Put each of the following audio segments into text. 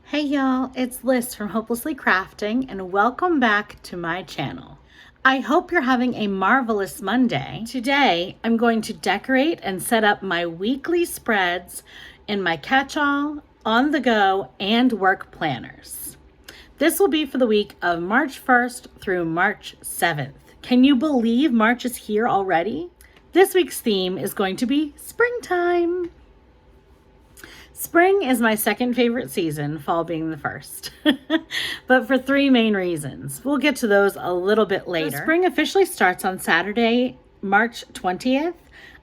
Hey y'all, it's Liz from Hopelessly Crafting and welcome back to my channel. I hope you're having a marvelous Monday. Today, I'm going to decorate and set up my weekly spreads in my catch-all, on the go, and work planners. This will be for the week of March 1st through March 7th. Can you believe March is here already? This week's theme is going to be springtime. Spring is my second favorite season, fall being the first, but for three main reasons. We'll get to those a little bit later. The spring officially starts on Saturday, March 20th.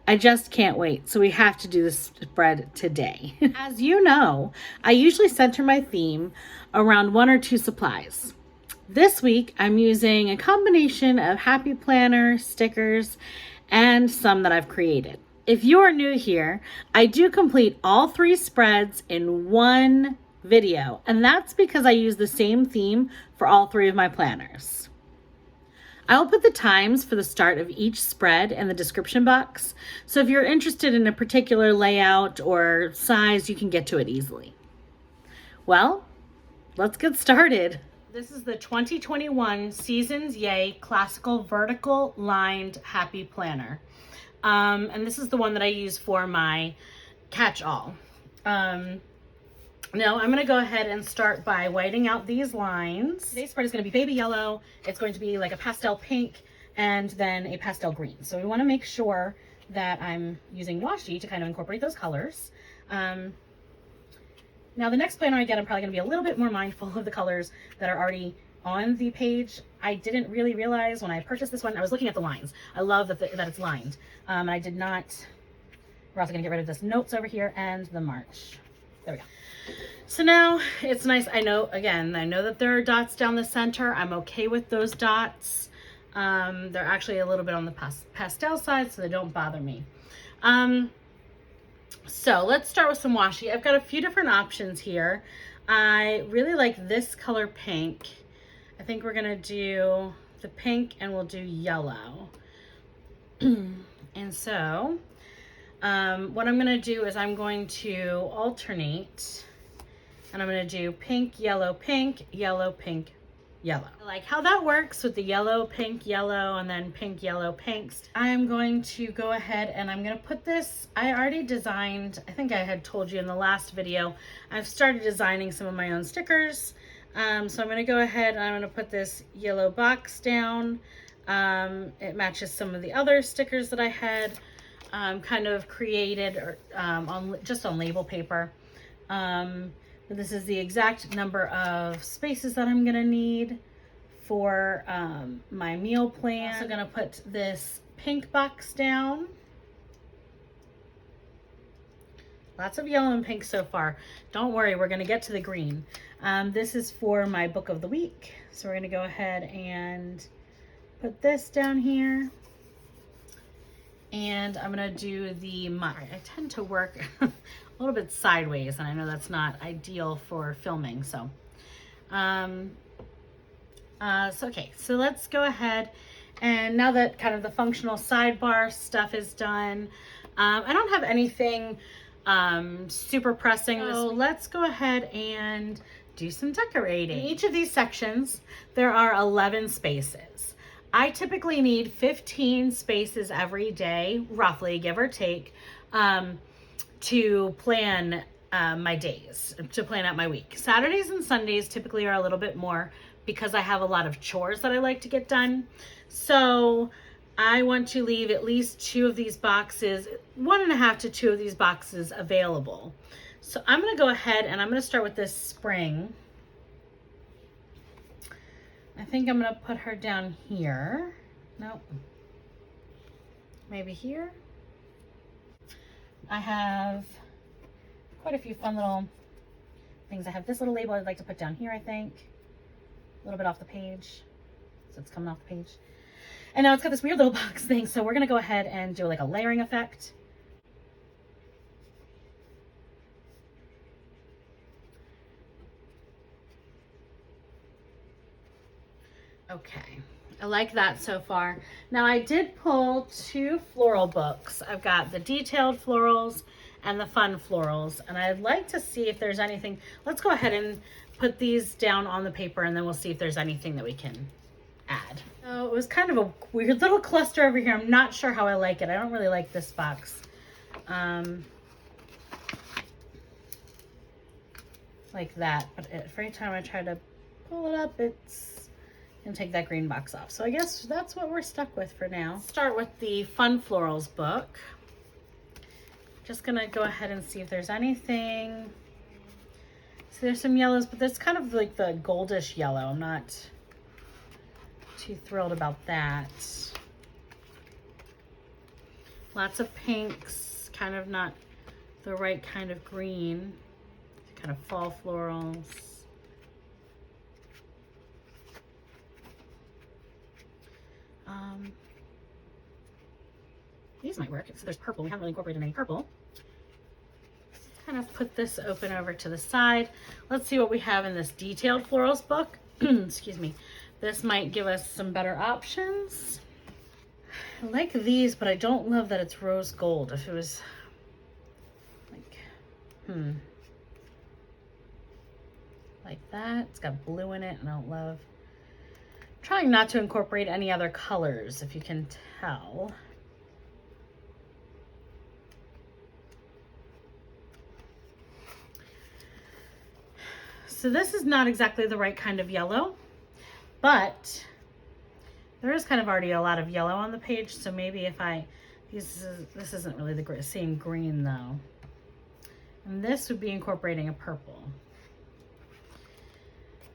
I just can't wait, so we have to do this spread today. As you know, I usually center my theme around one or two supplies. This week, I'm using a combination of Happy Planner, stickers, and some that I've created. If you are new here, I do complete all three spreads in one video, and that's because I use the same theme for all three of my planners. I will put the times for the start of each spread in the description box, so if you're interested in a particular layout or size, you can get to it easily. Well, let's get started. This is the 2021 Seasons Yay Classical Vertical Lined Happy Planner. And this is the one that I use for my catch-all. Now I'm going to go ahead and start by whiting out these lines. Today's spread is going to be baby yellow. It's going to be like a pastel pink and then a pastel green. So we want to make sure that I'm using washi to kind of incorporate those colors. Now the next planner I get, I'm probably going to be a little bit more mindful of the colors that are already on the page. I didn't really realize when I purchased this one, I was looking at the lines. I love that it's lined. I did not, we're also gonna get rid of this notes over here and the March. There we go. So now it's nice. I know that there are dots down the center. I'm okay with those dots. They're actually a little bit on the pastel side, so they don't bother me. So let's start with some washi. I've got a few different options here. I really like this color pink. I think we're gonna do the pink and we'll do yellow. And so what I'm gonna do is I'm going to alternate and I'm gonna do pink, yellow, yellow. I like how that works with the yellow, pink, yellow, and then pink, yellow, pinks. I'm going to go ahead and I'm gonna put this, I already designed, I think I had told you in the last video, I've started designing some of my own stickers. So I'm going to go ahead and I'm going to put this yellow box down. It matches some of the other stickers that I had kind of created or just on label paper. This is the exact number of spaces that I'm going to need for my meal plan. I'm also going to put this pink box down. Lots of yellow and pink so far. Don't worry, we're going to get to the green. This is for my book of the week. So we're going to go ahead and put this down here. And I'm going to do I tend to work a little bit sideways, and I know that's not ideal for filming. So, okay, so let's go ahead. And now that kind of the functional sidebar stuff is done, I don't have anything super pressing. So let's go ahead and do some decorating. In each of these sections, there are 11 spaces. I typically need 15 spaces every day, roughly, give or take, to plan my days, to plan out my week. Saturdays and Sundays typically are a little bit more because I have a lot of chores that I like to get done. So I want to leave at least 2 of these boxes, 1.5 to 2 of these boxes available. So I'm going to go ahead and I'm going to start with this spring. I think I'm going to put her down here. Nope. Maybe here. I have quite a few fun little things. I have this little label I'd like to put down here, I think. A little bit off the page. So it's coming off the page. And now it's got this weird little box thing, so we're gonna go ahead and do like a layering effect. Okay, I like that so far. Now I did pull 2 floral books. I've got the detailed florals and the fun florals. And I'd like to see if there's anything. Let's go ahead and put these down on the paper, and then we'll see if there's anything that we can add. So it was kind of a weird little cluster over here. I'm not sure how I like it. I don't really like this box. Like that, but every time I try to pull it up, it's gonna take that green box off. So I guess that's what we're stuck with for now. Start with the Fun Florals book. Just gonna go ahead and see if there's anything. So there's some yellows, but that's kind of like the goldish yellow. I'm not too thrilled about that. Lots of pinks, kind of not the right kind of green. Kind of fall florals. These might work. So there's purple. We haven't really incorporated any purple. Let's kind of put this open over to the side. Let's see what we have in this detailed florals book. Excuse me. This might give us some better options. I like these, but I don't love that it's rose gold. If it was like, like that. It's got blue in it, and I don't love. I'm trying not to incorporate any other colors, if you can tell. So this is not exactly the right kind of yellow, but there is kind of already a lot of yellow on the page, so maybe if this isn't really the same green though. And this would be incorporating a purple.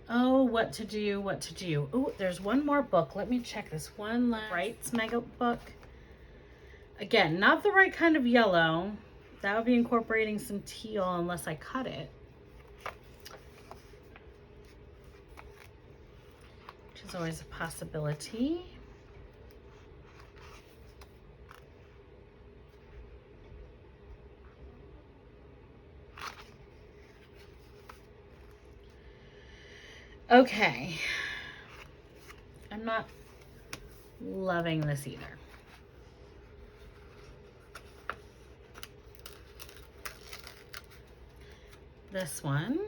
Oh, what to do, what to do. Oh, there's one more book. Let me check this one last Rights mega book. Again, not the right kind of yellow. That would be incorporating some teal unless I cut it. Which is always a possibility. Okay, I'm not loving this either. This one.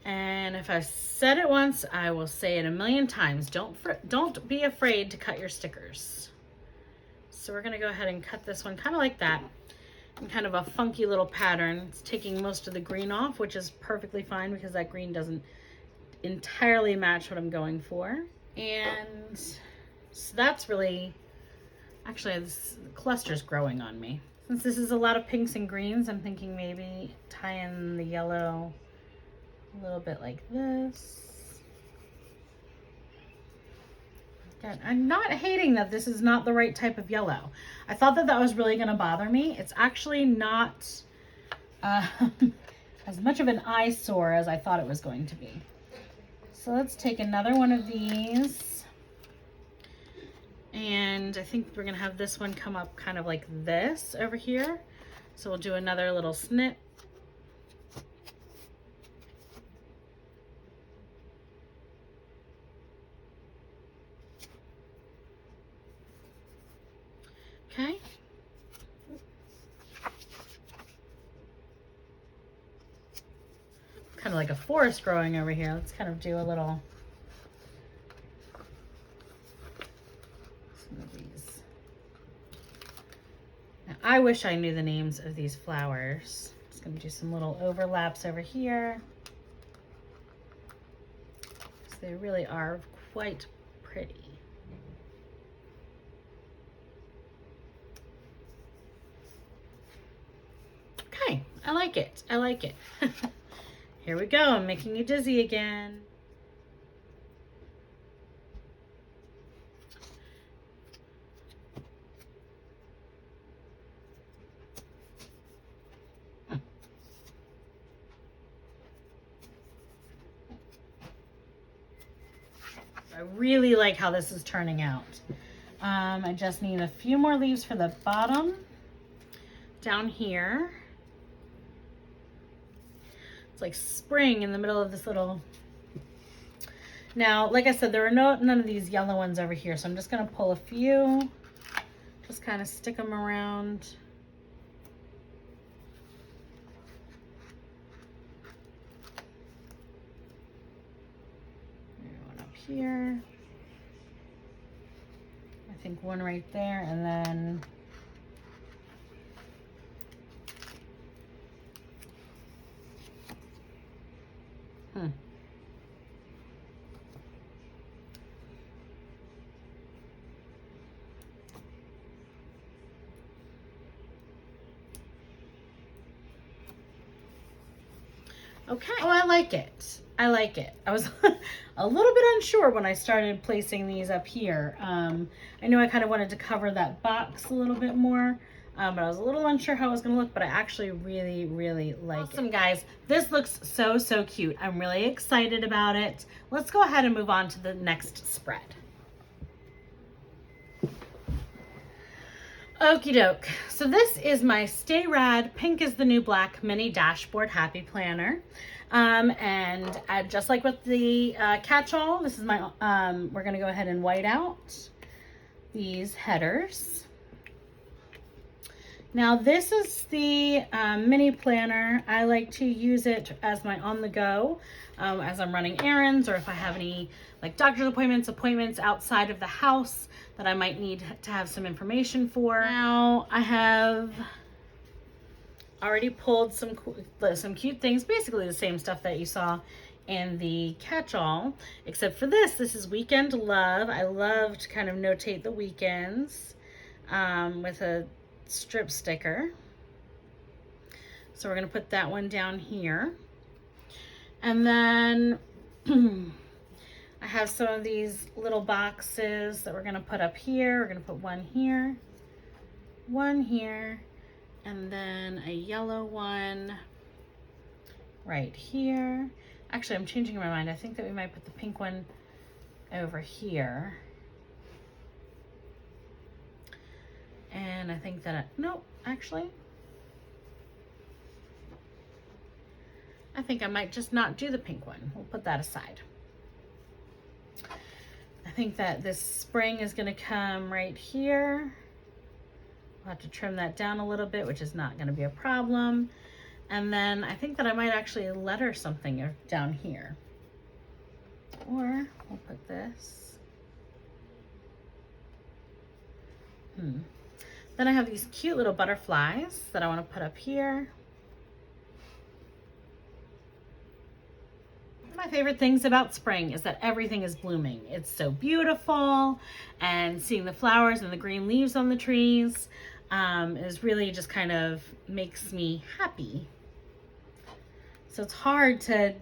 And if I've said it once, I will say it a million times. Don't be afraid to cut your stickers. So we're gonna go ahead and cut this one kind of like that. In kind of a funky little pattern. It's taking most of the green off, which is perfectly fine because that green doesn't entirely match what I'm going for. And so that's really, actually this cluster's growing on me. Since this is a lot of pinks and greens, I'm thinking maybe tie in the yellow a little bit like this. I'm not hating that this is not the right type of yellow. I thought that was really going to bother me. It's actually not as much of an eyesore as I thought it was going to be. So let's take another one of these. And I think we're going to have this one come up kind of like this over here. So we'll do another little snip. Okay. Kind of like a forest growing over here. Let's kind of do a little, some of these. Now, I wish I knew the names of these flowers. Just going to do some little overlaps over here. Because they really are quite pretty. I like it. I like it. Here we go. I'm making you dizzy again. I really like how this is turning out. I just need a few more leaves for the bottom down here. It's like spring in the middle of this little. Now, like I said, there are none of these yellow ones over here, so I'm just gonna pull a few, just kind of stick them around here. I think one right there, and then okay. Oh, I like it. I like it. I was a little bit unsure when I started placing these up here. I knew I kind of wanted to cover that box a little bit more, but I was a little unsure how it was going to look, but I actually really, really like it. Awesome, guys. This looks so, so cute. I'm really excited about it. Let's go ahead and move on to the next spread. Okie doke. So this is my Stay Rad Pink is the New Black Mini Dashboard Happy Planner. And just like with the catch-all, this is my, we're going to go ahead and white out these headers. Now this is the mini planner. I like to use it as my on-the-go as I'm running errands, or if I have any like doctor's appointments outside of the house that I might need to have some information for. Now I have already pulled some cute things, basically the same stuff that you saw in the catch-all, except for this is Weekend Love. I love to kind of notate the weekends with a strip sticker. So we're going to put that one down here. And then I have some of these little boxes that we're going to put up here. We're going to put one here, and then a yellow one right here. Actually, I'm changing my mind. I think that we might put the pink one over here. And I think that, no, actually, I think I might just not do the pink one. We'll put that aside. I think that this spring is going to come right here. I'll have to trim that down a little bit, which is not going to be a problem. And then I think that I might actually letter something down here. Or we'll put this. Then I have these cute little butterflies that I want to put up here. One of my favorite things about spring is that everything is blooming. It's so beautiful, and seeing the flowers and the green leaves on the trees is really just kind of makes me happy. So it's hard to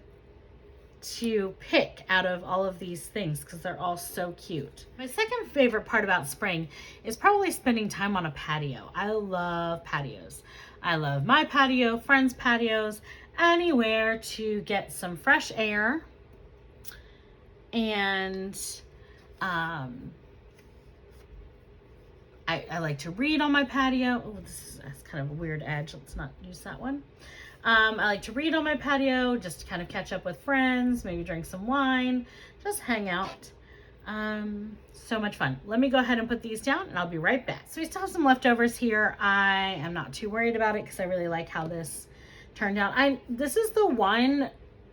pick out of all of these things because they're all so cute. My second favorite part about spring is probably spending time on a patio. I love patios. I love my patio, friends' patios, anywhere to get some fresh air. And I like to read on my patio. Oh, that's kind of a weird edge. Let's not use that one. I like to read on my patio, just to kind of catch up with friends, maybe drink some wine, just hang out. So much fun. Let me go ahead and put these down and I'll be right back. So we still have some leftovers here. I am not too worried about it because I really like how this turned out. This is the one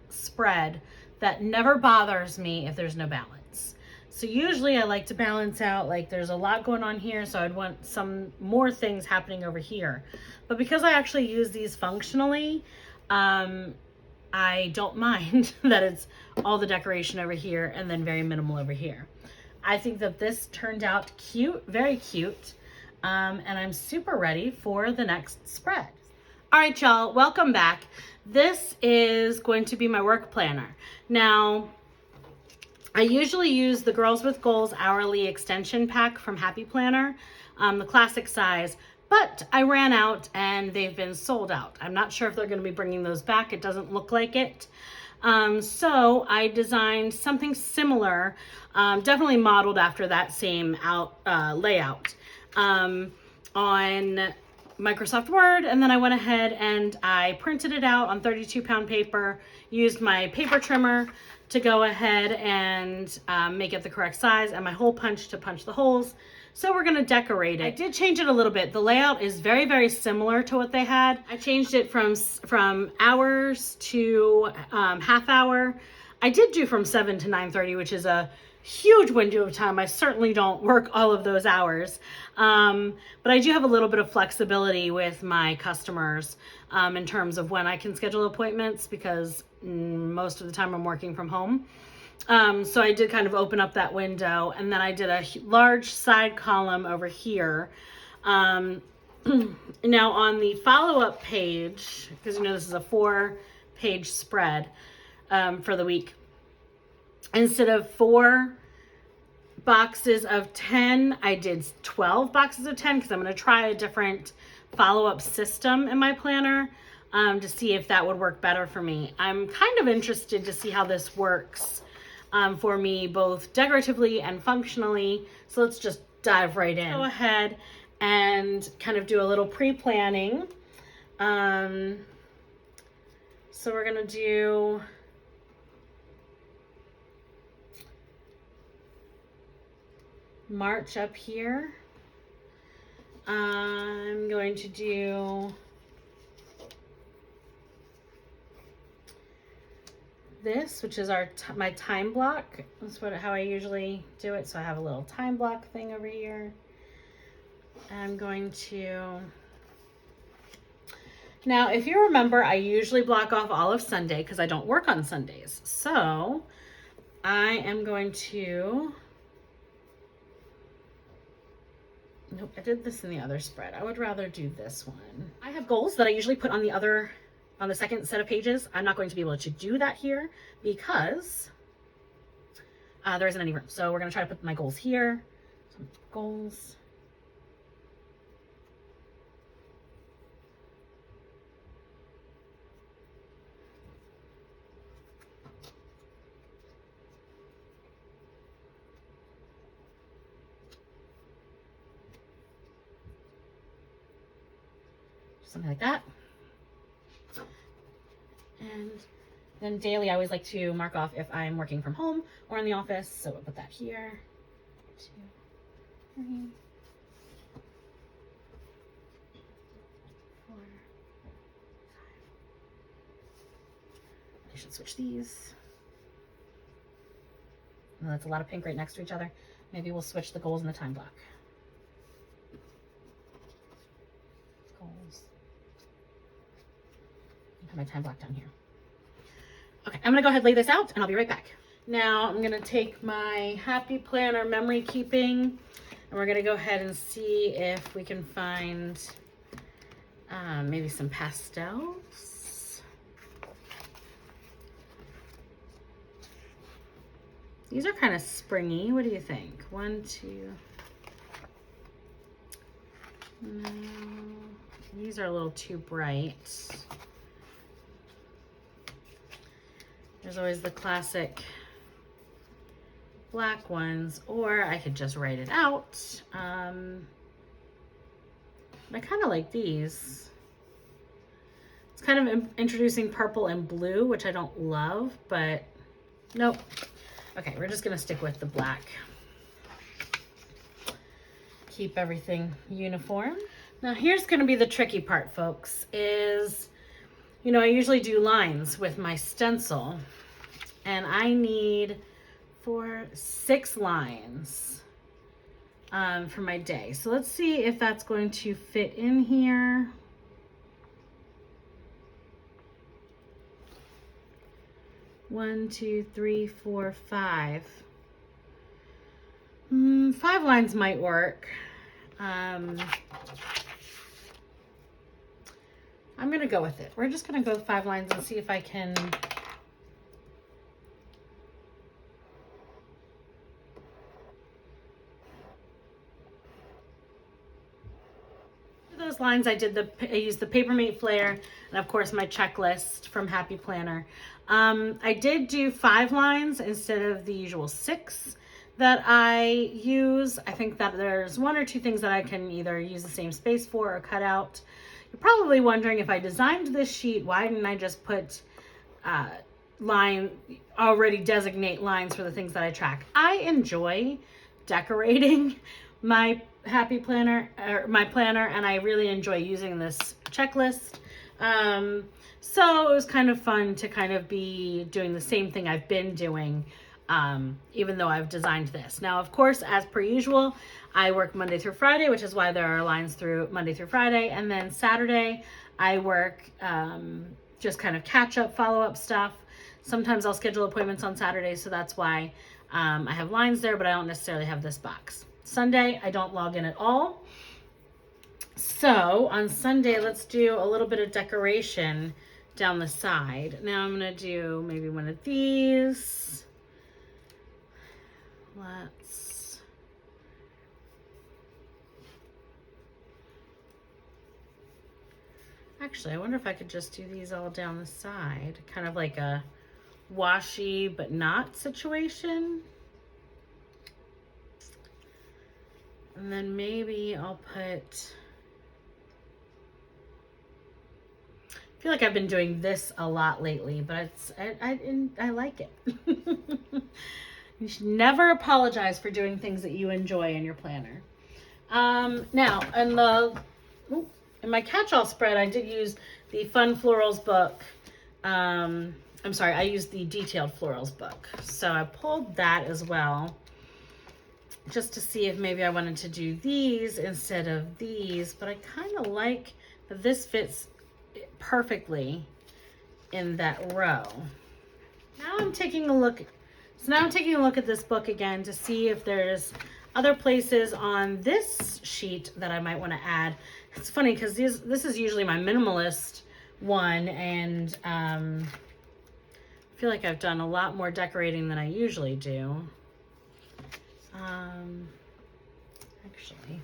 spread that never bothers me if there's no balance. So usually I like to balance out, like there's a lot going on here, so I'd want some more things happening over here. But because I actually use these functionally, I don't mind that it's all the decoration over here and then very minimal over here. I think that this turned out cute, very cute, and I'm super ready for the next spread. All right, y'all, welcome back. This is going to be my work planner. Now, I usually use the Girls with Goals hourly extension pack from Happy Planner, the classic size, but I ran out and they've been sold out. I'm not sure if they're going to be bringing those back. It doesn't look like it. So I designed something similar, definitely modeled after that same layout on Microsoft Word, and then I went ahead and I printed it out on 32-pound paper, used my paper trimmer to go ahead and make it the correct size, and my hole punch to punch the holes. So we're gonna decorate it. I did change it a little bit. The layout is very, very similar to what they had. I changed it from hours to half hour. I did do from 7 to 9:30, which is a huge window of time. I certainly don't work all of those hours. But I do have a little bit of flexibility with my customers in terms of when I can schedule appointments, because most of the time I'm working from home. So I did kind of open up that window, and then I did a large side column over here. Now on the follow-up page, because you know this is a 4-page spread for the week, instead of 4 boxes of 10, I did 12 boxes of 10, because I'm going to try a different follow-up system in my planner to see if that would work better for me. I'm kind of interested to see how this works for me, both decoratively and functionally. So let's just dive right in. Go ahead and kind of do a little pre-planning. So we're going to do March up here. I'm going to do this, which is my time block. That's how I usually do it. So I have a little time block thing over here. I'm going to, now if you remember, I usually block off all of Sunday because I don't work on Sundays. So I am going to, nope, I did this in the other spread. I would rather do this one. I have goals that I usually put on the second set of pages. I'm not going to be able to do that here because there isn't any room. So we're going to try to put my goals here. Some goals. Something like that. And then daily, I always like to mark off if I'm working from home or in the office. So I'll put that here. 2, 3, 4, 5. I should switch these. Oh, that's a lot of pink right next to each other. Maybe we'll switch the goals and the time block. Goals. Have my time block down here. Okay, I'm gonna go ahead and lay this out and I'll be right back. Now I'm gonna take my Happy Planner memory keeping and we're gonna go ahead and see if we can find maybe some pastels. These are kind of springy. What do you think? 1, 2. No, these are a little too bright. There's always the classic black ones, or I could just write it out. I kind of like these. It's kind of introducing purple and blue, which I don't love, but nope. Okay, we're just gonna stick with the black. Keep everything uniform. Now here's gonna be the tricky part, folks, is, you know, I usually do lines with my stencil and I need 6 lines for my day. So let's see if that's going to fit in here. One, 2, 3, 4, 5. 5 lines might work. I'm gonna go with it. We're just gonna go with 5 lines and see if I can those lines. I used the Papermate Flare and of course my checklist from Happy Planner. I did do 5 lines instead of the usual 6 that I use. I think that there's 1 or 2 things that I can either use the same space for or cut out. You're probably wondering, if I designed this sheet, why didn't I just put already designate lines for the things that I track? I enjoy decorating my Happy Planner, or my planner, and I really enjoy using this checklist So it was kind of fun to kind of be doing the same thing I've been doing, even though I've designed this. Now, of course, as per usual, I work Monday through Friday, which is why there are lines through Monday through Friday. And then Saturday, I work just kind of catch-up, follow-up stuff. Sometimes I'll schedule appointments on Saturdays, so that's why I have lines there, but I don't necessarily have this box. Sunday, I don't log in at all. So on Sunday, let's do a little bit of decoration down the side. Now I'm going to do maybe one of these. Actually, I wonder if I could just do these all down the side. Kind of like a washi but not situation. And then maybe I'll put... I feel like I've been doing this a lot lately, but I like it. You should never apologize for doing things that you enjoy in your planner. Now, in my catch-all spread, I did use the Fun Florals book. I'm sorry, I used the Detailed Florals book. So I pulled that as well, just to see if maybe I wanted to do these instead of these. But I kind of like that this fits perfectly in that row. Now I'm taking a look. So now I'm taking a look at this book again to see if there's other places on this sheet that I might want to add. It's funny because this is usually my minimalist one, and I feel like I've done a lot more decorating than I usually do. Actually,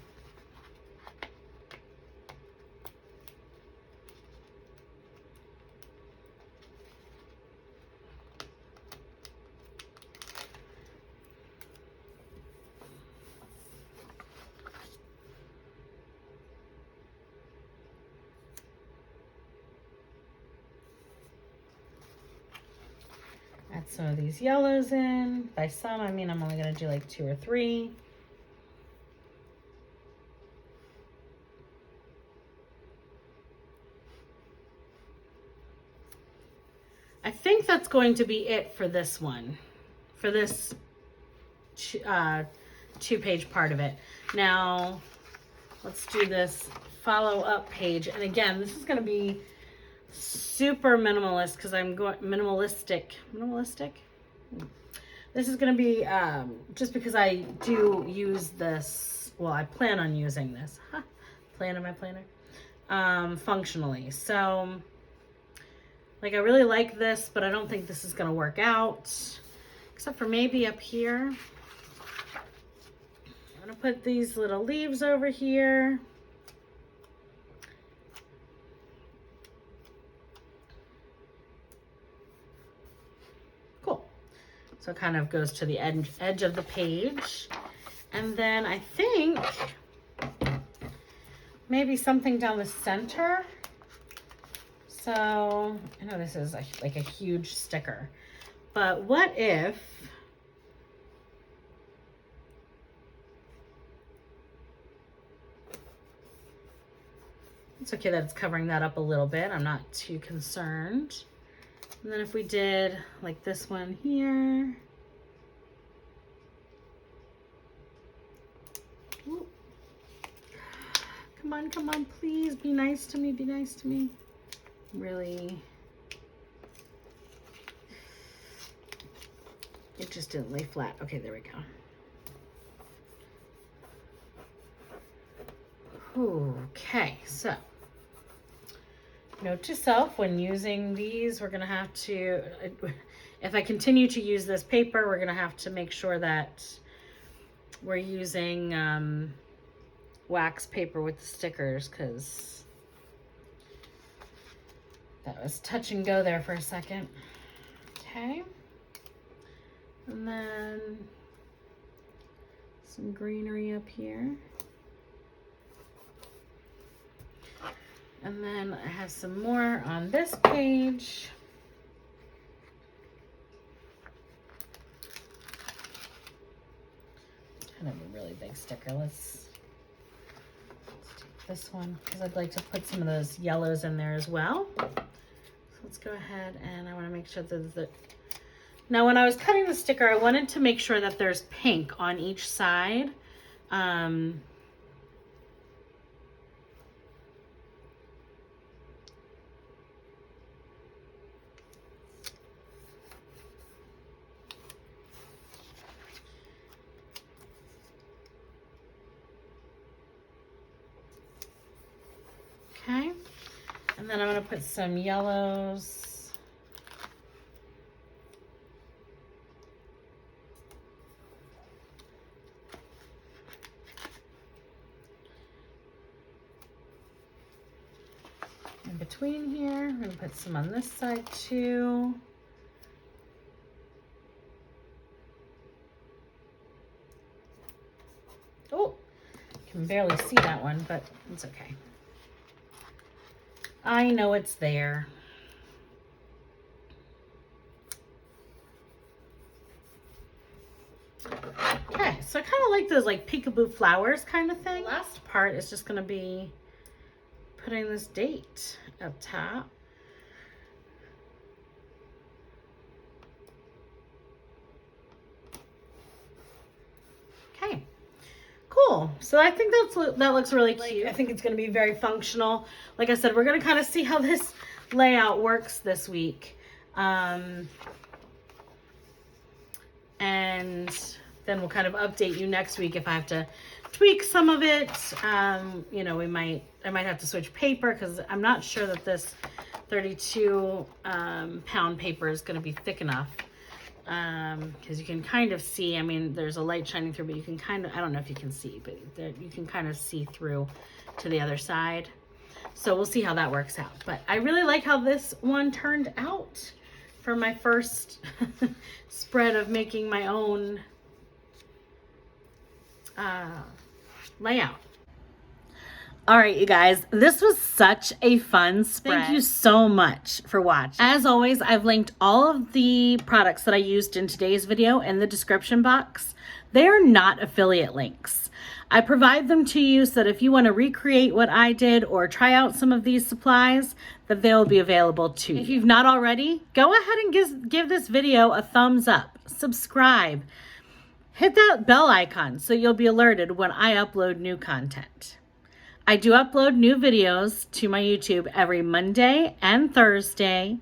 add some of these yellows in. By some, I mean I'm only going to do like 2 or 3. I think that's going to be it for this one, for this 2-page part of it. Now, let's do this follow-up page. And again, this is going to be super minimalist because I'm going minimalistic. This is going to be just because I do use this. Well, I plan on using this. Plan in my planner. Functionally. So, like, I really like this, but I don't think this is going to work out. Except for maybe up here. I'm going to put these little leaves over here. Cool. So it kind of goes to the edge of the page. And then I think maybe something down the center. So I know this is like a huge sticker, but what if it's okay that it's covering that up a little bit. I'm not too concerned. And then if we did like this one here. Ooh. Come on, please be nice to me, be nice to me. Really, it just didn't lay flat. Okay, there we go. Okay, so note to self, when using these, we're gonna have to, if I continue to use this paper, we're gonna have to make sure that we're using wax paper with the stickers, because that was touch and go there for a second. Okay. And then some greenery up here. And then I have some more on this page. Kind of a really big sticker. Let's take this one because I'd like to put some of those yellows in there as well. So let's go ahead and I want to make sure that now when I was cutting the sticker, I wanted to make sure that there's pink on each side. Okay, and then I'm going to put some yellows. In between here, I'm going to put some on this side too. Oh, can barely see that one, but it's okay. I know it's there. Okay, so I kind of like those like peekaboo flowers kind of thing. The last part is just going to be putting this date up top. Okay. Cool. So I think that looks really cute. I think it's going to be very functional. Like I said, we're going to kind of see how this layout works this week. And then we'll kind of update you next week if I have to tweak some of it. You know, I might have to switch paper because I'm not sure that this 32 pound paper is going to be thick enough. Because you can kind of see, I mean, there's a light shining through, but you can kind of, I don't know if you can see, but you can kind of see through to the other side. So we'll see how that works out. But I really like how this one turned out for my first spread of making my own layout. All right, you guys, this was such a fun spread. Thank you so much for watching. As always, I've linked all of the products that I used in today's video in the description box. They are not affiliate links. I provide them to you so that if you want to recreate what I did or try out some of these supplies, that they'll be available to you. If you've not already, go ahead and give this video a thumbs up, subscribe, hit that bell icon so you'll be alerted when I upload new content. I do upload new videos to my YouTube every Monday and Thursday,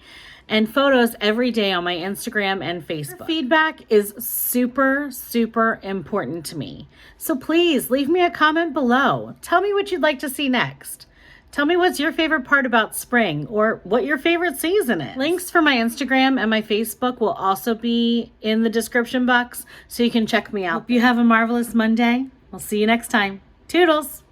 and photos every day on my Instagram and Facebook. Your feedback is super, super important to me. So please leave me a comment below. Tell me what you'd like to see next. Tell me what's your favorite part about spring or what your favorite season is. Links for my Instagram and my Facebook will also be in the description box so you can check me out. Hope you have a marvelous Monday. We'll see you next time. Toodles!